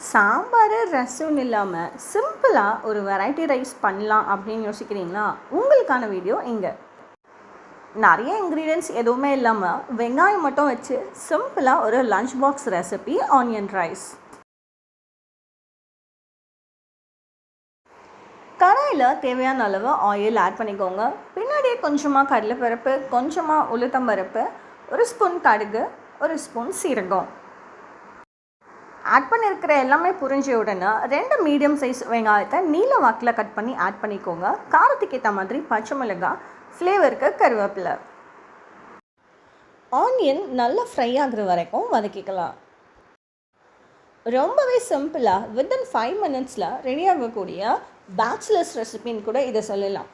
சாம்பார் ரசம்னு இல்லாமல் சிம்பிளாக ஒரு வெரைட்டி ரைஸ் பண்ணலாம் அப்படின்னு யோசிக்கிறீங்களா? உங்களுக்கான வீடியோ இங்கே. நிறைய இன்க்ரீடியன்ட்ஸ் எதுவுமே இல்லாமல் வெங்காயம் மட்டும் வச்சு சிம்பிளாக ஒரு lunch box recipe onion rice. கடாயில் தேவையான அளவு ஆயில் ஆட் பண்ணிக்கோங்க. பின்னாடியே கொஞ்சமாக கடலைப்பருப்பு, கொஞ்சமாக உளுத்தம்பருப்பு, ஒரு ஸ்பூன் கடுகு, ஒரு ஸ்பூன் சீரகம் ஆட் பண்ணியிருக்கிற எல்லாமே புரிஞ்ச உடனே 2 மீடியம் சைஸ் வெங்காயத்தை நீல வாக்கில் கட் பண்ணி ஆட் பண்ணிக்கோங்க. காரத்துக்கு ஏற்ற மாதிரி பச்சை மிளகாய், ஃப்ளேவருக்கு கருவேப்பிலை. ஆனியன் நல்லா ஃப்ரை ஆகுற வரைக்கும் வதக்கிக்கலாம். ரொம்பவே சிம்பிளாக வித்தின் 5 மினிட்ஸில் ரெடி ஆகக்கூடிய பேச்சுலர்ஸ் ரெசிபின்னு கூட இதை சொல்லலாம்.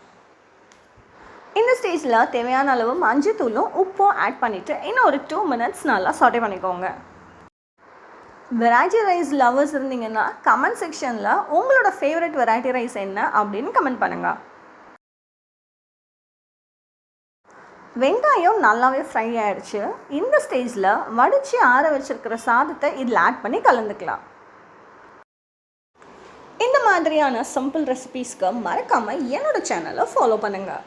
இந்த ஸ்டேஜில் தேவையான அளவு மஞ்சத்தூளும் உப்பும் ஆட் பண்ணிவிட்டு இன்னும் ஒரு 2 மினிட்ஸ் நல்லா சாட்டே பண்ணிக்கோங்க. வெரைட்டி ரைஸ் லவர்ஸ் இருந்தீங்கன்னா கமெண்ட் செக்ஷனில் உங்களோட ஃபேவரட் வெரைட்டி ரைஸ் என்ன அப்படின்னு கமெண்ட் பண்ணுங்கள். வெங்காயம் நல்லாவே ஃப்ரை ஆகிடுச்சு. இந்த ஸ்டேஜில் வடித்து ஆற வச்சுருக்கிற சாதத்தை இதில் ஆட் பண்ணி கலந்துக்கலாம். இந்த மாதிரியான சிம்பிள் ரெசிபீஸ்க்கு மறக்காமல் என்னோடய சேனலை ஃபாலோ பண்ணுங்கள்.